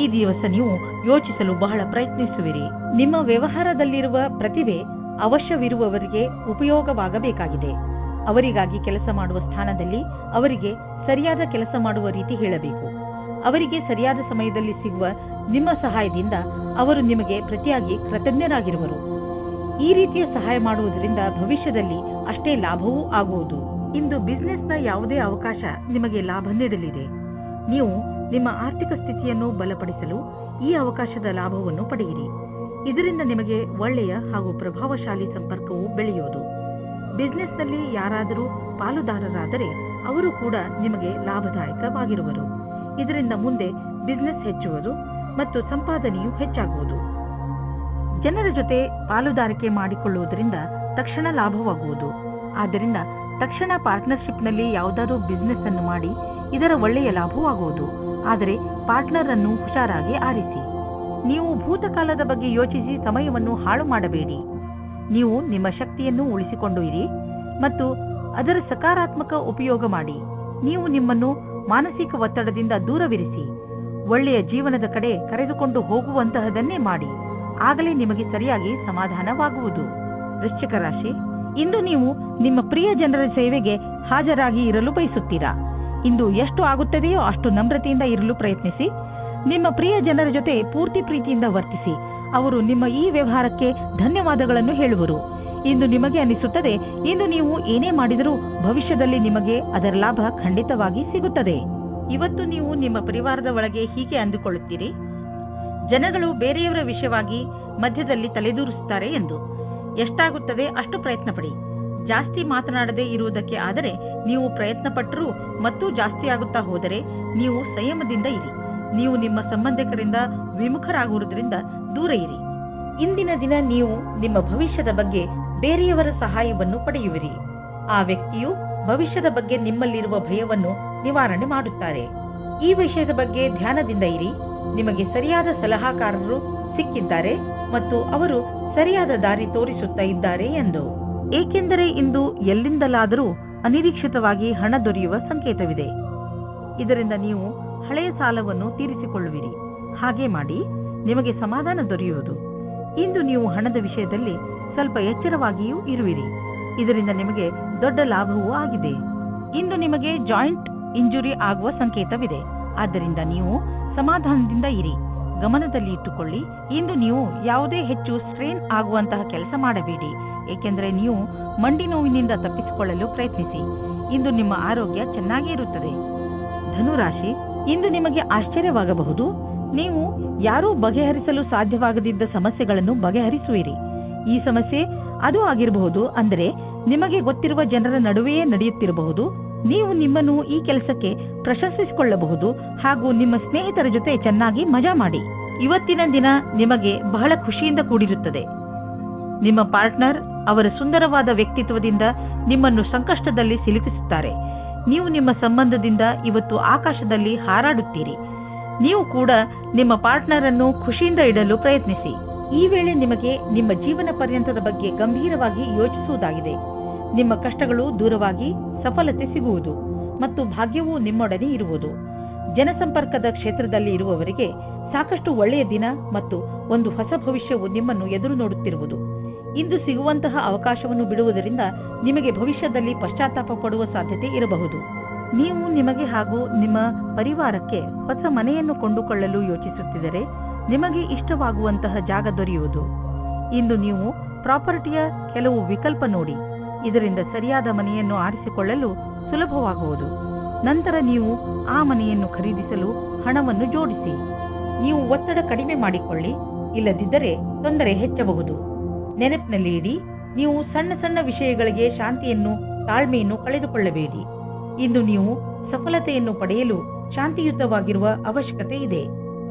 ಈ ದಿವಸ ನೀವು ಯೋಚಿಸಲು ಬಹಳ ಪ್ರಯತ್ನಿಸುವಿರಿ. ನಿಮ್ಮ ವ್ಯವಹಾರದಲ್ಲಿರುವ ಪ್ರತಿಭೆ ಅವಶ್ಯವಿರುವವರಿಗೆ ಉಪಯೋಗವಾಗಬೇಕಾಗಿದೆ. ಅವರಿಗಾಗಿ ಕೆಲಸ ಮಾಡುವ ಸ್ಥಾನದಲ್ಲಿ ಅವರಿಗೆ ಸರಿಯಾದ ಕೆಲಸ ಮಾಡುವ ರೀತಿ ಹೇಳಬೇಕು. ಅವರಿಗೆ ಸರಿಯಾದ ಸಮಯದಲ್ಲಿ ಸಿಗುವ ನಿಮ್ಮ ಸಹಾಯದಿಂದ ಅವರು ನಿಮಗೆ ಪ್ರತಿಯಾಗಿ ಕೃತಜ್ಞರಾಗಿರುವರು. ಈ ರೀತಿಯ ಸಹಾಯ ಮಾಡುವುದರಿಂದ ಭವಿಷ್ಯದಲ್ಲಿ ಅಷ್ಟೇ ಲಾಭವೂ ಆಗುವುದು. ಇಂದು ಬಿಸಿನೆಸ್ನ ಯಾವುದೇ ಅವಕಾಶ ನಿಮಗೆ ಲಾಭ ನೀಡಲಿದೆ. ನೀವು ನಿಮ್ಮ ಆರ್ಥಿಕ ಸ್ಥಿತಿಯನ್ನು ಬಲಪಡಿಸಲು ಈ ಅವಕಾಶದ ಲಾಭವನ್ನು ಪಡೆಯಿರಿ. ಇದರಿಂದ ನಿಮಗೆ ಒಳ್ಳೆಯ ಹಾಗೂ ಪ್ರಭಾವಶಾಲಿ ಸಂಪರ್ಕವು ಬೆಳೆಯುವುದು. ಬಿಸಿನೆಸ್ನಲ್ಲಿ ಯಾರಾದರೂ ಪಾಲುದಾರರಾದರೆ ಅವರು ಕೂಡ ನಿಮಗೆ ಲಾಭದಾಯಕವಾಗಿರುವರು. ಇದರಿಂದ ಮುಂದೆ ಬಿಸಿನೆಸ್ ಹೆಚ್ಚುವುದು ಮತ್ತು ಸಂಪಾದನೆಯು ಹೆಚ್ಚಾಗುವುದು. ಜನರ ಜೊತೆ ಪಾಲುದಾರಿಕೆ ಮಾಡಿಕೊಳ್ಳುವುದರಿಂದ ತಕ್ಷಣ ಲಾಭವಾಗುವುದು. ಆದ್ದರಿಂದ ತಕ್ಷಣ ಪಾರ್ಟ್ನರ್ಶಿಪ್ನಲ್ಲಿ ಯಾವುದಾದರೂ ಬಿಸಿನೆಸ್ ಅನ್ನು ಮಾಡಿ ಇದರ ಒಳ್ಳೆಯ ಲಾಭವಾಗುವುದು. ಆದರೆ ಪಾರ್ಟ್ನರ್ ಅನ್ನು ಹುಷಾರಾಗಿ ಆರಿಸಿ. ನೀವು ಭೂತಕಾಲದ ಬಗ್ಗೆ ಯೋಚಿಸಿ ಸಮಯವನ್ನು ಹಾಳು ಮಾಡಬೇಡಿ. ನೀವು ನಿಮ್ಮ ಶಕ್ತಿಯನ್ನು ಉಳಿಸಿಕೊಂಡು ಇರಿ ಮತ್ತು ಅದರ ಸಕಾರಾತ್ಮಕ ಉಪಯೋಗ ಮಾಡಿ. ನೀವು ನಿಮ್ಮನ್ನು ಮಾನಸಿಕ ಒತ್ತಡದಿಂದ ದೂರವಿರಿಸಿ. ಒಳ್ಳೆಯ ಜೀವನದ ಕಡೆ ಕರೆದುಕೊಂಡು ಹೋಗುವಂತಹದನ್ನೇ ಮಾಡಿ. ಆಗಲೇ ನಿಮಗೆ ಸರಿಯಾಗಿ ಸಮಾಧಾನವಾಗುವುದು. ವೃಶ್ಚಿಕ ರಾಶಿ, ಇಂದು ನೀವು ನಿಮ್ಮ ಪ್ರಿಯ ಜನರ ಸೇವೆಗೆ ಹಾಜರಾಗಿ ಇರಲು ಬಯಸುತ್ತೀರಾ. ಇಂದು ಎಷ್ಟು ಆಗುತ್ತದೆಯೋ ಅಷ್ಟು ನಮ್ರತೆಯಿಂದ ಇರಲು ಪ್ರಯತ್ನಿಸಿ. ನಿಮ್ಮ ಪ್ರಿಯ ಜನರ ಜೊತೆ ಪೂರ್ತಿ ಪ್ರೀತಿಯಿಂದ ವರ್ತಿಸಿ. ಅವರು ನಿಮ್ಮ ಈ ವ್ಯವಹಾರಕ್ಕೆ ಧನ್ಯವಾದಗಳನ್ನು ಹೇಳುವರು. ಇಂದು ನಿಮಗೆ ಅನಿಸುತ್ತದೆ ಇಂದು ನೀವು ಏನೇ ಮಾಡಿದರೂ ಭವಿಷ್ಯದಲ್ಲಿ ನಿಮಗೆ ಅದರ ಲಾಭ ಖಂಡಿತವಾಗಿ ಸಿಗುತ್ತದೆ. ಇವತ್ತು ನೀವು ನಿಮ್ಮ ಪರಿವಾರದ ಒಳಗೆ ಹೀಗೆ ಅಂದುಕೊಳ್ಳುತ್ತೀರಿ, ಜನಗಳು ಬೇರೆಯವರ ವಿಷಯವಾಗಿ ಮಧ್ಯದಲ್ಲಿ ತಲೆದೂರಿಸುತ್ತಾರೆ ಎಂದು. ಎಷ್ಟಾಗುತ್ತದೆ ಅಷ್ಟು ಪ್ರಯತ್ನ ಪಡಿ. ಜಾಸ್ತಿ ಮಾತನಾಡದೇ ಇರುವುದಕ್ಕೆ ಆದರೆ ನೀವು ಪ್ರಯತ್ನ ಪಟ್ಟರೂ ಮತ್ತೂ ಜಾಸ್ತಿ ಆಗುತ್ತಾ ಹೋದರೆ ನೀವು ಸಂಯಮದಿಂದ ಇರಿ. ನೀವು ನಿಮ್ಮ ಸಂಬಂಧಿಕರಿಂದ ವಿಮುಖರಾಗುವುದರಿಂದ ದೂರ ಇರಿ. ಇಂದಿನ ದಿನ ನೀವು ನಿಮ್ಮ ಭವಿಷ್ಯದ ಬಗ್ಗೆ ಬೇರೆಯವರ ಸಹಾಯವನ್ನು ಪಡೆಯುವಿರಿ. ಆ ವ್ಯಕ್ತಿಯು ಭವಿಷ್ಯದ ಬಗ್ಗೆ ನಿಮ್ಮಲ್ಲಿರುವ ಭಯವನ್ನು ನಿವಾರಣೆ ಮಾಡುತ್ತಾರೆ. ಈ ವಿಷಯದ ಬಗ್ಗೆ ಧ್ಯಾನದಿಂದ ಇರಿ. ನಿಮಗೆ ಸರಿಯಾದ ಸಲಹಾಕಾರರು ಸಿಕ್ಕಿದ್ದಾರೆ ಮತ್ತು ಅವರು ಸರಿಯಾದ ದಾರಿ ತೋರಿಸುತ್ತಾ ಇದ್ದಾರೆ ಎಂದು. ಏಕೆಂದರೆ ಇಂದು ಎಲ್ಲಿಂದಲಾದರೂ ಅನಿರೀಕ್ಷಿತವಾಗಿ ಹಣ ದೊರೆಯುವ ಸಂಕೇತವಿದೆ. ಇದರಿಂದ ನೀವು ಹಳೆಯ ಸಾಲವನ್ನು ತೀರಿಸಿಕೊಳ್ಳುವಿರಿ. ಹಾಗೆ ಮಾಡಿ ನಿಮಗೆ ಸಮಾಧಾನ ದೊರೆಯುವುದು. ಇಂದು ನೀವು ಹಣದ ವಿಷಯದಲ್ಲಿ ಸ್ವಲ್ಪ ಎಚ್ಚರವಾಗಿಯೂ ಇರುವಿರಿ. ಇದರಿಂದ ನಿಮಗೆ ದೊಡ್ಡ ಲಾಭವೂ ಆಗಿದೆ. ಇಂದು ನಿಮಗೆ ಜಾಯಿಂಟ್ ಇಂಜುರಿ ಆಗುವ ಸಂಕೇತವಿದೆ. ಆದ್ದರಿಂದ ನೀವು ಸಮಾಧಾನದಿಂದ ಇರಿ. ಗಮನದಲ್ಲಿ ಇಟ್ಟುಕೊಳ್ಳಿ, ಇಂದು ನೀವು ಯಾವುದೇ ಹೆಚ್ಚು ಸ್ಟ್ರೇನ್ ಆಗುವಂತಹ ಕೆಲಸ ಮಾಡಬೇಡಿ. ಏಕೆಂದರೆ ನೀವು ಮಂಡಿ ನೋವಿನಿಂದ ತಪ್ಪಿಸಿಕೊಳ್ಳಲು ಪ್ರಯತ್ನಿಸಿ. ಇಂದು ನಿಮ್ಮ ಆರೋಗ್ಯ ಚೆನ್ನಾಗಿ ಇರುತ್ತದೆ. ಧನುರಾಶಿ, ಇಂದು ನಿಮಗೆ ಆಶ್ಚರ್ಯವಾಗಬಹುದು. ನೀವು ಯಾರೂ ಬಗೆಹರಿಸಲು ಸಾಧ್ಯವಾಗದಿದ್ದ ಸಮಸ್ಯೆಗಳನ್ನು ಬಗೆಹರಿಸುವಿರಿ. ಈ ಸಮಸ್ಯೆ ಅದು ಆಗಿರಬಹುದು, ಅಂದರೆ ನಿಮಗೆ ಗೊತ್ತಿರುವ ಜನರ ನಡುವೆಯೇ ನಡೆಯುತ್ತಿರಬಹುದು. ನೀವು ನಿಮ್ಮನ್ನು ಈ ಕೆಲಸಕ್ಕೆ ಪ್ರಶಂಸಿಸಿಕೊಳ್ಳಬಹುದು ಹಾಗೂ ನಿಮ್ಮ ಸ್ನೇಹಿತರ ಜೊತೆ ಚೆನ್ನಾಗಿ ಮಜಾ ಮಾಡಿ. ಇವತ್ತಿನ ದಿನ ನಿಮಗೆ ಬಹಳ ಖುಷಿಯಿಂದ ಕೂಡಿರುತ್ತದೆ. ನಿಮ್ಮ ಪಾರ್ಟ್ನರ್ ಅವರ ಸುಂದರವಾದ ವ್ಯಕ್ತಿತ್ವದಿಂದ ನಿಮ್ಮನ್ನು ಸಂಕಷ್ಟದಲ್ಲಿ ಸಿಲುಕಿಸುತ್ತಾರೆ. ನೀವು ನಿಮ್ಮ ಸಂಬಂಧದಿಂದ ಇವತ್ತು ಆಕಾಶದಲ್ಲಿ ಹಾರಾಡುತ್ತೀರಿ. ನೀವು ಕೂಡ ನಿಮ್ಮ ಪಾರ್ಟ್ನರ್ ಅನ್ನು ಖುಷಿಯಿಂದ ಇಡಲು ಪ್ರಯತ್ನಿಸಿ. ಈ ವೇಳೆ ನಿಮಗೆ ನಿಮ್ಮ ಜೀವನ ಪರ್ಯಂತದ ಬಗ್ಗೆ ಗಂಭೀರವಾಗಿ ಯೋಚಿಸುವುದಾಗಿದೆ. ನಿಮ್ಮ ಕಷ್ಟಗಳು ದೂರವಾಗಿ ಸಫಲತೆ ಸಿಗುವುದು ಮತ್ತು ಭಾಗ್ಯವೂ ನಿಮ್ಮೊಡನೆ ಇರುವುದು. ಜನಸಂಪರ್ಕದ ಕ್ಷೇತ್ರದಲ್ಲಿ ಇರುವವರಿಗೆ ಸಾಕಷ್ಟು ಒಳ್ಳೆಯ ದಿನ ಮತ್ತು ಒಂದು ಹೊಸ ಭವಿಷ್ಯವು ನಿಮ್ಮನ್ನು ಎದುರು ನೋಡುತ್ತಿರುವುದು. ಇಂದು ಸಿಗುವಂತಹ ಅವಕಾಶವನ್ನು ಬಿಡುವುದರಿಂದ ನಿಮಗೆ ಭವಿಷ್ಯದಲ್ಲಿ ಪಶ್ಚಾತ್ತಾಪ ಪಡುವ ಸಾಧ್ಯತೆ ಇರಬಹುದು. ನೀವು ನಿಮಗೆ ಹಾಗೂ ನಿಮ್ಮ ಪರಿವಾರಕ್ಕೆ ಹೊಸ ಮನೆಯನ್ನು ಕೊಂಡುಕೊಳ್ಳಲು ಯೋಚಿಸುತ್ತಿದ್ದರೆ ನಿಮಗೆ ಇಷ್ಟವಾಗುವಂತಹ ಜಾಗ ದೊರೆಯುವುದು. ಇಂದು ನೀವು ಪ್ರಾಪರ್ಟಿಯ ಕೆಲವು ವಿಕಲ್ಪ ನೋಡಿ. ಇದರಿಂದ ಸರಿಯಾದ ಮನೆಯನ್ನು ಆರಿಸಿಕೊಳ್ಳಲು ಸುಲಭವಾಗುವುದು. ನಂತರ ನೀವು ಆ ಮನೆಯನ್ನು ಖರೀದಿಸಲು ಹಣವನ್ನು ಜೋಡಿಸಿ. ನೀವು ಒತ್ತಡ ಕಡಿಮೆ ಮಾಡಿಕೊಳ್ಳಿ, ಇಲ್ಲದಿದ್ದರೆ ತೊಂದರೆ ಹೆಚ್ಚಬಹುದು. ನೆನಪಿನಲ್ಲಿ ಇಡಿ, ನೀವು ಸಣ್ಣ ಸಣ್ಣ ವಿಷಯಗಳಿಗೆ ಶಾಂತಿಯನ್ನು ತಾಳ್ಮೆಯನ್ನು ಕಳೆದುಕೊಳ್ಳಬೇಡಿ. ಇಂದು ನೀವು ಸಫಲತೆಯನ್ನು ಪಡೆಯಲು ಶಾಂತಿಯುತವಾಗಿರುವ ಅವಶ್ಯಕತೆ ಇದೆ.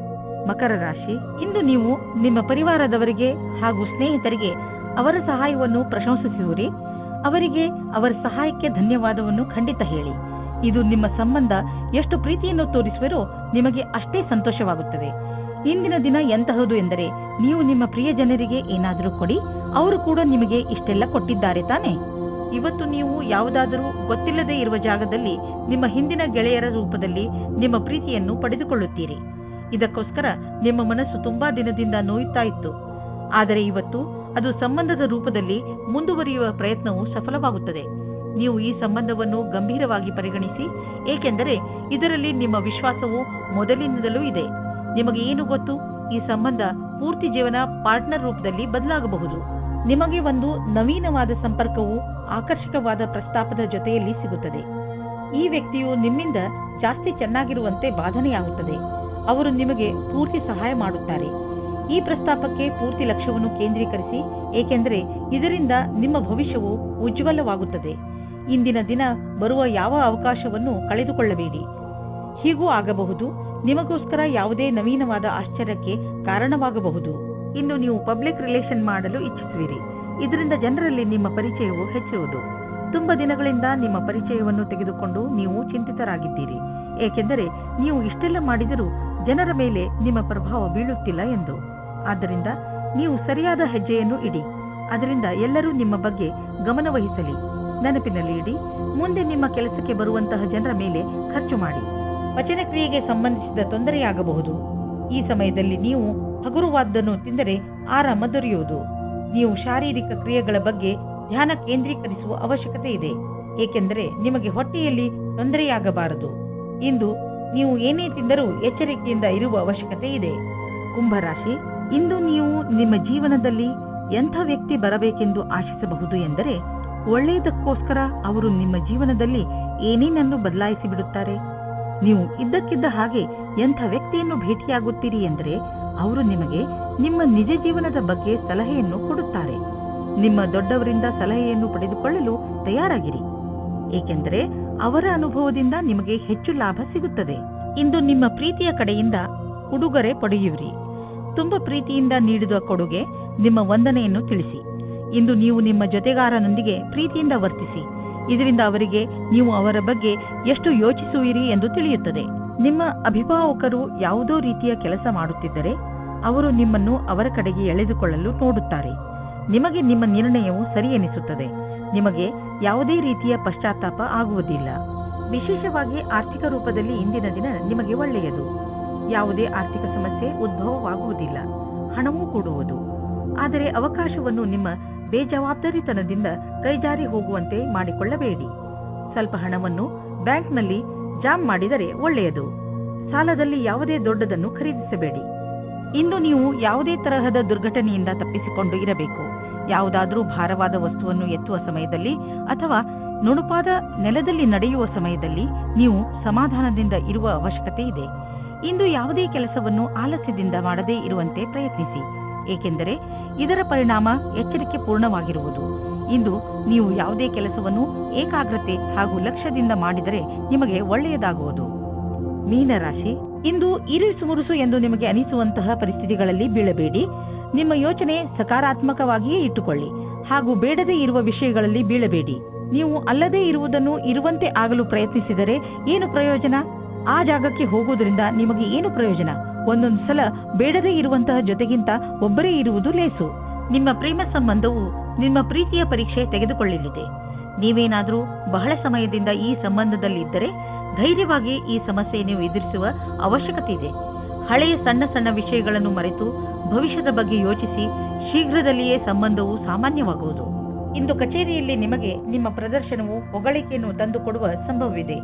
ಮಕರ ರಾಶಿ, ಇಂದು ನೀವು ನಿಮ್ಮ ಪರಿವಾರದವರಿಗೆ ಹಾಗೂ ಸ್ನೇಹಿತರಿಗೆ ಅವರ ಸಹಾಯವನ್ನು ಪ್ರಶಂಸಿಸುವಿರಿ. ಅವರಿಗೆ ಅವರ ಸಹಾಯಕ್ಕೆ ಧನ್ಯವಾದವನ್ನು ಖಂಡಿತ ಹೇಳಿ. ಇದು ನಿಮ್ಮ ಸಂಬಂಧ ಎಷ್ಟು ಪ್ರೀತಿಯನ್ನು ತೋರಿಸುವರೋ ನಿಮಗೆ ಅಷ್ಟೇ ಸಂತೋಷವಾಗುತ್ತದೆ. ಇಂದಿನ ದಿನ ಎಂತಹದು ಎಂದರೆ, ನೀವು ನಿಮ್ಮ ಪ್ರಿಯ ಜನರಿಗೆ ಏನಾದರೂ ಕೊಡಿ, ಅವರು ಕೂಡ ನಿಮಗೆ ಇಷ್ಟೆಲ್ಲ ಕೊಟ್ಟಿದ್ದಾರೆ ತಾನೆ. ಇವತ್ತು ನೀವು ಯಾವುದಾದರೂ ಗೊತ್ತಿಲ್ಲದೆ ಇರುವ ಜಾಗದಲ್ಲಿ ನಿಮ್ಮ ಹಿಂದಿನ ಗೆಳೆಯರ ರೂಪದಲ್ಲಿ ನಿಮ್ಮ ಪ್ರೀತಿಯನ್ನು ಪಡೆದುಕೊಳ್ಳುತ್ತೀರಿ. ಇದಕ್ಕೋಸ್ಕರ ನಿಮ್ಮ ಮನಸ್ಸು ತುಂಬಾ ದಿನದಿಂದ ನೋಯುತ್ತಾ ಇತ್ತು. ಆದರೆ ಇವತ್ತು ಅದು ಸಂಬಂಧದ ರೂಪದಲ್ಲಿ ಮುಂದುವರಿಯುವ ಪ್ರಯತ್ನವು ಸಫಲವಾಗುತ್ತದೆ. ನೀವು ಈ ಸಂಬಂಧವನ್ನು ಗಂಭೀರವಾಗಿ ಪರಿಗಣಿಸಿ, ಏಕೆಂದರೆ ಇದರಲ್ಲಿ ನಿಮ್ಮ ವಿಶ್ವಾಸವು ಮೊದಲಿನಿಂದಲೂ ಇದೆ. ನಿಮಗೆ ಏನು ಗೊತ್ತು, ಈ ಸಂಬಂಧ ಪೂರ್ತಿ ಜೀವನ ಪಾರ್ಟ್ನರ್ ರೂಪದಲ್ಲಿ ಬದಲಾಗಬಹುದು. ನಿಮಗೆ ಒಂದು ನವೀನವಾದ ಸಂಪರ್ಕವು ಆಕರ್ಷಕವಾದ ಪ್ರಸ್ತಾಪದ ಜೊತೆಯಲ್ಲಿ ಸಿಗುತ್ತದೆ. ಈ ವ್ಯಕ್ತಿಯು ನಿಮ್ಮಿಂದ ಜಾಸ್ತಿ ಚೆನ್ನಾಗಿರುವಂತೆ ಬಾಧನೆಯಾಗುತ್ತದೆ. ಅವರು ನಿಮಗೆ ಪೂರ್ತಿ ಸಹಾಯ ಮಾಡುತ್ತಾರೆ. ಈ ಪ್ರಸ್ತಾಪಕ್ಕೆ ಪೂರ್ತಿ ಲಕ್ಷ್ಯವನ್ನು ಕೇಂದ್ರೀಕರಿಸಿ, ಏಕೆಂದರೆ ಇದರಿಂದ ನಿಮ್ಮ ಭವಿಷ್ಯವು ಉಜ್ವಲವಾಗುತ್ತದೆ. ಇಂದಿನ ದಿನ ಬರುವ ಯಾವ ಅವಕಾಶವನ್ನು ಕಳೆದುಕೊಳ್ಳಬೇಡಿ. ಹೀಗೂ ಆಗಬಹುದು, ನಿಮಗೋಸ್ಕರ ಯಾವುದೇ ನವೀನವಾದ ಆಶ್ಚರ್ಯಕ್ಕೆ ಕಾರಣವಾಗಬಹುದು. ಇನ್ನು ನೀವು ಪಬ್ಲಿಕ್ ರಿಲೇಷನ್ ಮಾಡಲು ಇಚ್ಛಿಸುವಿರಿ. ಇದರಿಂದ ಜನರಲ್ಲಿ ನಿಮ್ಮ ಪರಿಚಯವು ಹೆಚ್ಚುವುದು. ತುಂಬ ದಿನಗಳಿಂದ ನಿಮ್ಮ ಪರಿಚಯವನ್ನು ತೆಗೆದುಕೊಂಡು ನೀವು ಚಿಂತಿತರಾಗಿದ್ದೀರಿ, ಏಕೆಂದರೆ ನೀವು ಇಷ್ಟೆಲ್ಲ ಮಾಡಿದರೂ ಜನರ ಮೇಲೆ ನಿಮ್ಮ ಪ್ರಭಾವ ಬೀಳುತ್ತಿಲ್ಲ ಎಂದು. ಆದ್ದರಿಂದ ನೀವು ಸರಿಯಾದ ಹೆಜ್ಜೆಯನ್ನು ಇಡಿ. ಅದರಿಂದ ಎಲ್ಲರೂ ನಿಮ್ಮ ಬಗ್ಗೆ ಗಮನವಹಿಸಲಿ. ನೆನಪಿನಲ್ಲಿ ಇಡಿ, ಮುಂದೆ ನಿಮ್ಮ ಕೆಲಸಕ್ಕೆ ಬರುವಂತಹ ಜನರ ಮೇಲೆ ಖರ್ಚು ಮಾಡಿ. ಪಚನ ಕ್ರಿಯೆಗೆ ಸಂಬಂಧಿಸಿದ ತೊಂದರೆಯಾಗಬಹುದು. ಈ ಸಮಯದಲ್ಲಿ ನೀವು ಹಗುರವಾದ್ದನ್ನು ತಿಂದರೆ ಆರಾಮ ದೊರೆಯುವುದು. ನೀವು ಶಾರೀರಿಕ ಕ್ರಿಯೆಗಳ ಬಗ್ಗೆ ಧ್ಯಾನ ಕೇಂದ್ರೀಕರಿಸುವ ಅವಶ್ಯಕತೆ ಇದೆ, ಏಕೆಂದರೆ ನಿಮಗೆ ಹೊಟ್ಟೆಯಲ್ಲಿ ತೊಂದರೆಯಾಗಬಾರದು. ಇಂದು ನೀವು ಏನೇ ತಿಂದರೂ ಎಚ್ಚರಿಕೆಯಿಂದ ಇರುವ ಅವಶ್ಯಕತೆ ಇದೆ. ಕುಂಭರಾಶಿ, ಇಂದು ನೀವು ನಿಮ್ಮ ಜೀವನದಲ್ಲಿ ಎಂಥ ವ್ಯಕ್ತಿ ಬರಬೇಕೆಂದು ಆಶಿಸಬಹುದು ಎಂದರೆ, ಒಳ್ಳೆಯದಕ್ಕೋಸ್ಕರ ಅವರು ನಿಮ್ಮ ಜೀವನದಲ್ಲಿ ಏನೇನನ್ನು ಬದಲಾಯಿಸಿ ಬಿಡುತ್ತಾರೆ. ನೀವು ಇದ್ದಕ್ಕಿದ್ದ ಹಾಗೆ ಎಂಥ ವ್ಯಕ್ತಿಯನ್ನು ಭೇಟಿಯಾಗುತ್ತೀರಿ ಎಂದರೆ, ಅವರು ನಿಮಗೆ ನಿಮ್ಮ ನಿಜ ಜೀವನದ ಬಗ್ಗೆ ಸಲಹೆಯನ್ನು ಕೊಡುತ್ತಾರೆ. ನಿಮ್ಮ ದೊಡ್ಡವರಿಂದ ಸಲಹೆಯನ್ನು ಪಡೆದುಕೊಳ್ಳಲು ತಯಾರಾಗಿರಿ, ಏಕೆಂದರೆ ಅವರ ಅನುಭವದಿಂದ ನಿಮಗೆ ಹೆಚ್ಚು ಲಾಭ ಸಿಗುತ್ತದೆ. ಇಂದು ನಿಮ್ಮ ಪ್ರೀತಿಯ ಕಡೆಯಿಂದ ಉಡುಗೊರೆ ಪಡೆಯುವಿರಿ. ತುಂಬ ಪ್ರೀತಿಯಿಂದ ನೀಡಿದ ಕೊಡುಗೆ ನಿಮ್ಮ ವಂದನೆಯನ್ನು ತಿಳಿಸಿ. ಇಂದು ನೀವು ನಿಮ್ಮ ಜೊತೆಗಾರನೊಂದಿಗೆ ಪ್ರೀತಿಯಿಂದ ವರ್ತಿಸಿ. ಇದರಿಂದ ಅವರಿಗೆ ನೀವು ಅವರ ಬಗ್ಗೆ ಎಷ್ಟು ಯೋಚಿಸುವಿರಿ ಎಂದು ತಿಳಿಯುತ್ತದೆ. ನಿಮ್ಮ ಅಭಿಭಾವಕರು ಯಾವುದೋ ರೀತಿಯ ಕೆಲಸ ಮಾಡುತ್ತಿದ್ದರೆ ಅವರು ನಿಮ್ಮನ್ನು ಅವರ ಕಡೆಗೆ ಎಳೆದುಕೊಳ್ಳಲು ನೋಡುತ್ತಾರೆ. ನಿಮಗೆ ನಿಮ್ಮ ನಿರ್ಣಯವು ಸರಿ ಎನಿಸುತ್ತದೆ. ನಿಮಗೆ ಯಾವುದೇ ರೀತಿಯ ಪಶ್ಚಾತ್ತಾಪ ಆಗುವುದಿಲ್ಲ. ವಿಶೇಷವಾಗಿ ಆರ್ಥಿಕ ರೂಪದಲ್ಲಿ ಇಂದಿನ ದಿನ ನಿಮಗೆ ಒಳ್ಳೆಯದು. ಯಾವುದೇ ಆರ್ಥಿಕ ಸಮಸ್ಯೆ ಉದ್ಭವವಾಗುವುದಿಲ್ಲ. ಹಣವೂ ಕೂಡುವುದು. ಆದರೆ ಅವಕಾಶವನ್ನು ನಿಮ್ಮ ಬೇಜವಾಬ್ದಾರಿತನದಿಂದ ಕೈಜಾರಿ ಹೋಗುವಂತೆ ಮಾಡಿಕೊಳ್ಳಬೇಡಿ. ಸ್ವಲ್ಪ ಹಣವನ್ನು ಬ್ಯಾಂಕ್ನಲ್ಲಿ ಜಾಮ್ ಮಾಡಿದರೆ ಒಳ್ಳೆಯದು. ಸಾಲದಲ್ಲಿ ಯಾವುದೇ ದೊಡ್ಡದನ್ನು ಖರೀದಿಸಬೇಡಿ. ಇಂದು ನೀವು ಯಾವುದೇ ತರಹದ ದುರ್ಘಟನೆಯಿಂದ ತಪ್ಪಿಸಿಕೊಂಡು ಇರಬೇಕು. ಯಾವುದಾದರೂ ಭಾರವಾದ ವಸ್ತುವನ್ನು ಎತ್ತುವ ಸಮಯದಲ್ಲಿ ಅಥವಾ ನುಣುಪಾದ ನೆಲದಲ್ಲಿ ನಡೆಯುವ ಸಮಯದಲ್ಲಿ ನೀವು ಸಮಾಧಾನದಿಂದ ಇರುವ ಅವಶ್ಯಕತೆ ಇದೆ. ಇಂದು ಯಾವುದೇ ಕೆಲಸವನ್ನು ಆಲಸ್ಯದಿಂದ ಮಾಡದೇ ಇರುವಂತೆ ಪ್ರಯತ್ನಿಸಿ, ಏಕೆಂದರೆ ಇದರ ಪರಿಣಾಮ ಎಚ್ಚರಿಕೆ ಪೂರ್ಣವಾಗಿರುವುದು. ಇಂದು ನೀವು ಯಾವುದೇ ಕೆಲಸವನ್ನು ಏಕಾಗ್ರತೆ ಹಾಗೂ ಲಕ್ಷ್ಯದಿಂದ ಮಾಡಿದರೆ ನಿಮಗೆ ಒಳ್ಳೆಯದಾಗುವುದು. ಮೀನರಾಶಿ, ಇಂದು ಇರಿಸು ಮುರುಸು ಎಂದು ನಿಮಗೆ ಅನಿಸುವಂತಹ ಪರಿಸ್ಥಿತಿಗಳಲ್ಲಿ ಬೀಳಬೇಡಿ. ನಿಮ್ಮ ಯೋಚನೆ ಸಕಾರಾತ್ಮಕವಾಗಿಯೇ ಇಟ್ಟುಕೊಳ್ಳಿ ಹಾಗೂ ಬೇಡದೇ ಇರುವ ವಿಷಯಗಳಲ್ಲಿ ಬೀಳಬೇಡಿ. ನೀವು ಅಲ್ಲದೇ ಇರುವುದನ್ನು ಇರುವಂತೆ ಆಗಲು ಪ್ರಯತ್ನಿಸಿದರೆ ಏನು ಪ್ರಯೋಜನ? ಆ ಜಾಗಕ್ಕೆ ಹೋಗುವುದರಿಂದ ನಿಮಗೆ ಏನು ಪ್ರಯೋಜನ? ಒಂದೊಂದು ಸಲ ಬೇಡದೇ ಇರುವಂತಹ ಜೊತೆಗಿಂತ ಒಬ್ಬರೇ ಇರುವುದು ಲೇಸು. ನಿಮ್ಮ ಪ್ರೇಮ ಸಂಬಂಧವು ನಿಮ್ಮ ಪ್ರೀತಿಯ ಪರೀಕ್ಷೆ ತೆಗೆದುಕೊಳ್ಳಲಿದೆ. ನೀವೇನಾದರೂ ಬಹಳ ಸಮಯದಿಂದ ಈ ಸಂಬಂಧದಲ್ಲಿದ್ದರೆ ಧೈರ್ಯವಾಗಿ ಈ ಸಮಸ್ಯೆಯನ್ನು ಎದುರಿಸುವ ಅವಶ್ಯಕತೆ ಇದೆ. ಹಳೆಯ ಸಣ್ಣ ಸಣ್ಣ ವಿಷಯಗಳನ್ನು ಮರೆತು ಭವಿಷ್ಯದ ಬಗ್ಗೆ ಯೋಚಿಸಿ. ಶೀಘ್ರದಲ್ಲಿಯೇ ಸಂಬಂಧವು ಸಾಮಾನ್ಯವಾಗುವುದು. ಇಂದು ಕಚೇರಿಯಲ್ಲಿ ನಿಮಗೆ ನಿಮ್ಮ ಪ್ರದರ್ಶನವು ಹೊಗಳಿಕೆಯನ್ನು ತಂದುಕೊಡುವ ಸಂಭವವಿದೆ.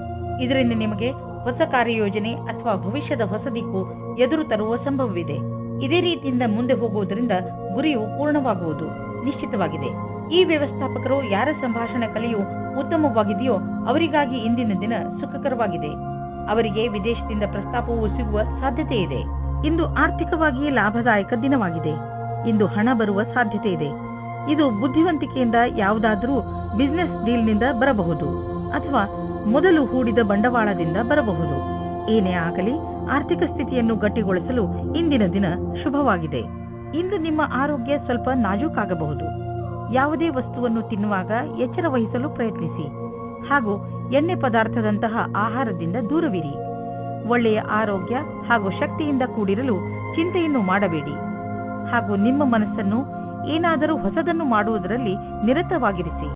ಇದರಿಂದ ನಿಮಗೆ ಹೊಸ ಕಾರ್ಯಯೋಜನೆ ಅಥವಾ ಭವಿಷ್ಯದ ಹೊಸ ದಿಕ್ಕು ಎದುರು ತರುವ ಸಂಭವವಿದೆ. ಇದೇ ರೀತಿಯಿಂದ ಮುಂದೆ ಹೋಗುವುದರಿಂದ ಗುರಿಯು ಪೂರ್ಣವಾಗುವುದು ನಿಶ್ಚಿತವಾಗಿದೆ. ಈ ವ್ಯವಸ್ಥಾಪಕರು ಯಾರ ಸಂಭಾಷಣೆ ಕಲೆಯು ಉತ್ತಮವಾಗಿದೆಯೋ ಅವರಿಗಾಗಿ ಇಂದಿನ ದಿನ ಸುಖಕರವಾಗಿದೆ. ಅವರಿಗೆ ವಿದೇಶದಿಂದ ಪ್ರಸ್ತಾಪವು ಸಿಗುವ ಸಾಧ್ಯತೆ ಇದೆ. ಇಂದು ಆರ್ಥಿಕವಾಗಿ ಲಾಭದಾಯಕ ದಿನವಾಗಿದೆ. ಇಂದು ಹಣ ಬರುವ ಸಾಧ್ಯತೆ ಇದೆ. ಇದು ಬುದ್ಧಿವಂತಿಕೆಯಿಂದ ಯಾವುದಾದರೂ ಬಿಸಿನೆಸ್ ಡೀಲ್ನಿಂದ ಬರಬಹುದು ಅಥವಾ ಮೊದಲು ಹೂಡಿದ ಬಂಡವಾಳದಿಂದ ಬರಬಹುದು. ಏನೇ ಆಗಲಿ, ಆರ್ಥಿಕ ಸ್ಥಿತಿಯನ್ನು ಗಟ್ಟಿಗೊಳಿಸಲು ಇಂದಿನ ದಿನ ಶುಭವಾಗಿದೆ. ಇಂದು ನಿಮ್ಮ ಆರೋಗ್ಯ ಸ್ವಲ್ಪ ನಾಜೂಕಾಗಬಹುದು. ಯಾವುದೇ ವಸ್ತುವನ್ನು ತಿನ್ನುವಾಗ ಎಚ್ಚರ ವಹಿಸಲು ಪ್ರಯತ್ನಿಸಿ ಹಾಗೂ ಎಣ್ಣೆ ಪದಾರ್ಥದಂತಹ ಆಹಾರದಿಂದ ದೂರವಿರಿ. ಒಳ್ಳೆಯ ಆರೋಗ್ಯ ಹಾಗೂ ಶಕ್ತಿಯಿಂದ ಕೂಡಿರಲು ಚಿಂತೆಯನ್ನು ಮಾಡಬೇಡಿ ಹಾಗೂ ನಿಮ್ಮ ಮನಸ್ಸನ್ನು ಏನಾದರೂ ಹೊಸದನ್ನು ಮಾಡುವುದರಲ್ಲಿ ನಿರತವಾಗಿರಿಸಿ.